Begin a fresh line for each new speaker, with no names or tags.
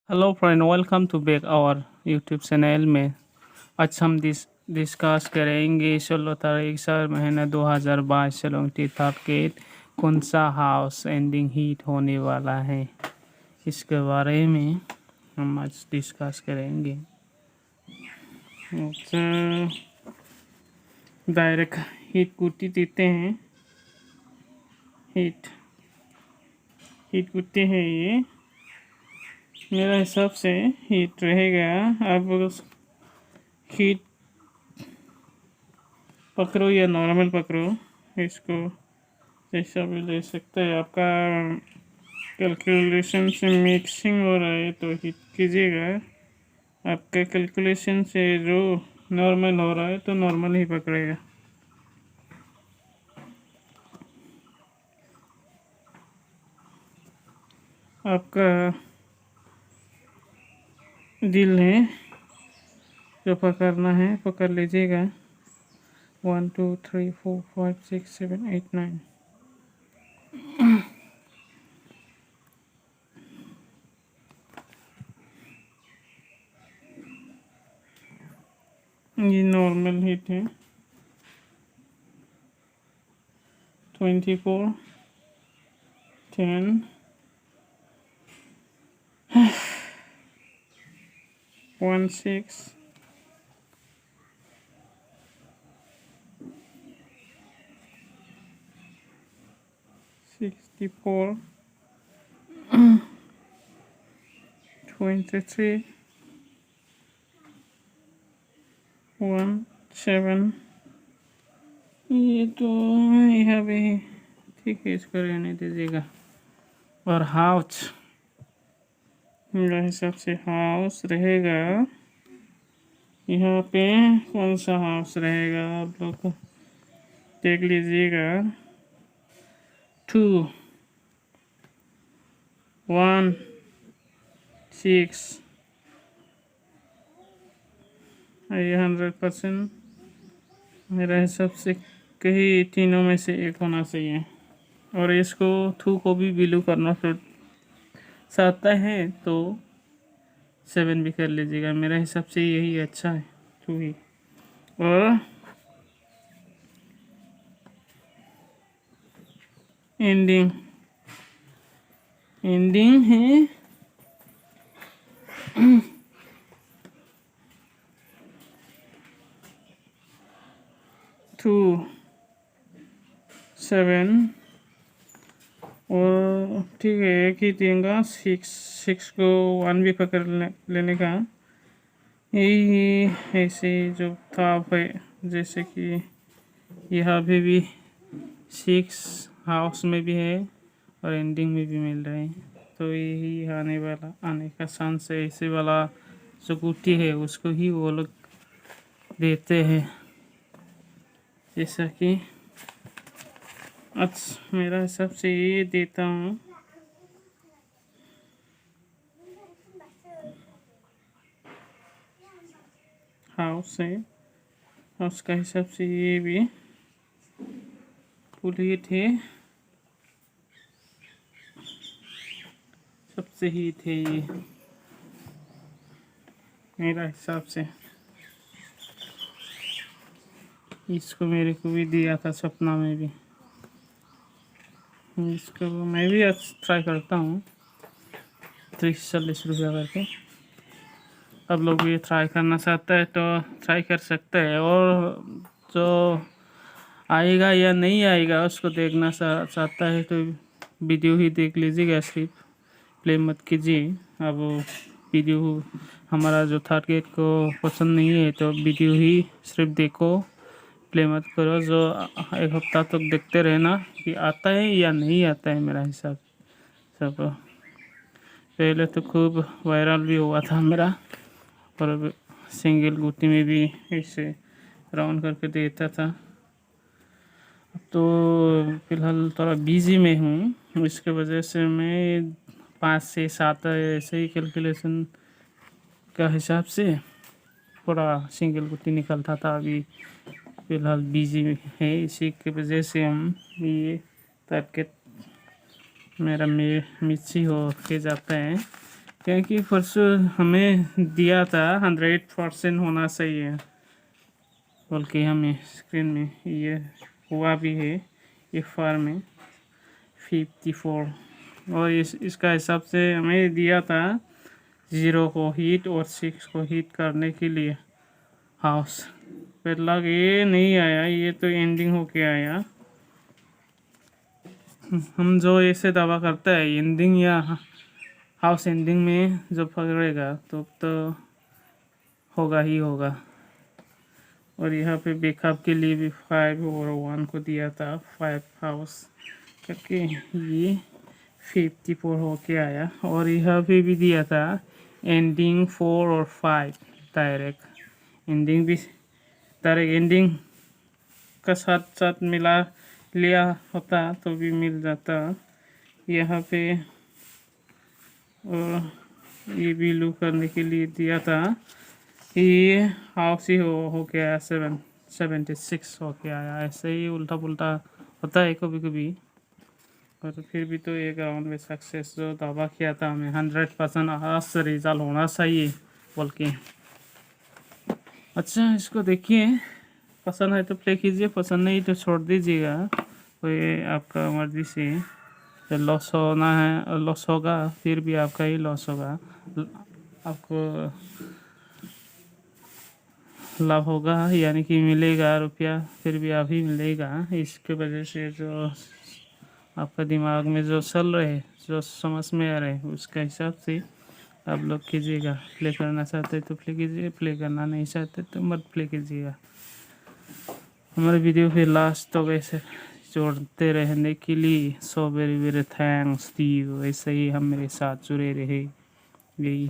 Hello friend, welcome to back our YouTube channel में। आज हम डिस्कस करेंगे 16 तारीख 2022 सेलोंगटी थर्ड गेट कौन सा हाउस एंडिंग हीट होने वाला है, इसके बारे में हम आज डिस्कस करेंगे। डायरेक्ट हीट कुट्टी देते हैं। हीट कुट्टी है ये। मेरा हिसाब से हीट रहेगा। अब हीट पकड़ो या नॉर्मल पकड़ो, इसको जैसा भी ले सकते हैं। आपका कैलकुलेशन से मिक्सिंग हो रहा है तो हीट कीजिएगा। आपका कैलकुलेशन से जो नॉर्मल हो रहा है तो नॉर्मल ही पकड़ेगा। आपका दिल है जो पकड़ना है, पकड़ लीजिएगा। 1 2 3 4 5 6 7 8 9। ये नॉर्मल हीट है। 24 10 16 64 23 1 7। ये तो यह भी ठीक है, इसको रहने दीजिएगा। और हाउस, मेरे हिसाब से हाउस रहेगा यहाँ पे। कौन सा हाउस रहेगा आप लोग देख लीजिएगा। 2 1 6। ये 100% मेरा हिसाब से कहीं तीनों में से एक होना चाहिए। और इसको थू को भी बिलू करना चाहता है तो 7 भी कर लीजिएगा। मेरे हिसाब से यही अच्छा है, थू ही। और एंडिंग है 2 7। और ठीक है, एक ही देंगे। 6 को 1 भी पकड़ लेने का। यही ऐसे जो था है, जैसे कि यहाँ भी 6 हाउस में भी है और एंडिंग में भी मिल रहे हैं। तो यही आने का चांस है। ऐसे वाला जो गुट्टी है उसको ही वो लोग देते हैं। जैसा कि आज मेरा हिसाब से ये देता हूँ। हाउस है, हाउस का हिसाब से ये भी पुलिट है, सबसे ही थे ये मेरा हिसाब से। इसको मेरे को भी दिया था सपना में भी। इसको मैं भी आज ट्राई करता हूँ 30-40 रुपया करके। अब लोग भी ट्राई करना चाहता है तो ट्राई कर सकते हैं। और जो आएगा या नहीं आएगा उसको देखना चाहता है तो वीडियो ही देख लीजिएगा, सिर्फ प्ले मत कीजिए। अब वीडियो हमारा जो थर्ड गेट को पसंद नहीं है तो वीडियो ही सिर्फ देखो, प्ले मत करो। जो एक हफ्ता तक देखते रहना कि आता है या नहीं आता है। मेरा हिसाब सब पहले तो खूब वायरल भी हुआ था मेरा, और सिंगल गुटी में भी ऐसे राउंड करके देता था। तो फिलहाल थोड़ा बिजी में हूँ, इसके वजह से मैं 5 से 7 ऐसे ही कैलकुलेशन का हिसाब से पूरा सिंगल गुटी निकलता था। अभी फिलहाल बिजी है, इसी की वजह से हम ये टारगेट मेरा मिस ही हो के जाता है। क्योंकि परसों हमें दिया था 100% होना चाहिए बोल के हमें स्क्रीन में, ये हुआ भी है FR में 54। और इसका हिसाब से हमें दिया था 0 को हीट और 6 को हीट करने के लिए हाउस। फिर लग ये नहीं आया, ये तो एंडिंग होके आया। हम जो ऐसे दावा करते हैं एंडिंग या हाउस एंडिंग में जो पकड़ेगा तो होगा ही होगा। और यहाँ पे बैकअप के लिए भी 5 और 1 को दिया था 5 हाउस, क्योंकि ये 54 होके आया। और यहाँ पे भी दिया था एंडिंग 4 और 5 डायरेक्ट एंडिंग भी, डायरेक्ट एंडिंग का साथ साथ मिला लिया होता तो भी मिल जाता यहाँ पे। और ये भी लू करने के लिए दिया था, ये हाउस ही हो गया 76 हो गया आया। ऐसे ही उल्टा पुल्टा होता है कभी कभी, और फिर भी तो एक राउंड में सक्सेस जो दावा किया था हमें 100% आज रिजल्ट होना चाहिए बोल के। अच्छा इसको देखिए, पसंद है तो प्ले कीजिए, पसंद नहीं तो छोड़ दीजिएगा, कोई आपका मर्जी से। लॉस होना है लॉस होगा, फिर भी आपका ही लॉस होगा, आपको लाभ होगा यानी कि मिलेगा रुपया, फिर भी आप ही मिलेगा। इसके वजह से जो आपका दिमाग में जो चल रहे, जो समझ में आ रहे, उसका हिसाब से आप लोग कीजिएगा। प्ले करना चाहते तो प्ले कीजिए, प्ले करना नहीं चाहते तो मत प्ले कीजिएगा। हमारे वीडियो फिर लास्ट तक ऐसे जोड़ते रहने के लिए सो वेरी वेरी थैंक्स दी। ऐसे ही हम मेरे साथ जुड़े रहे, यही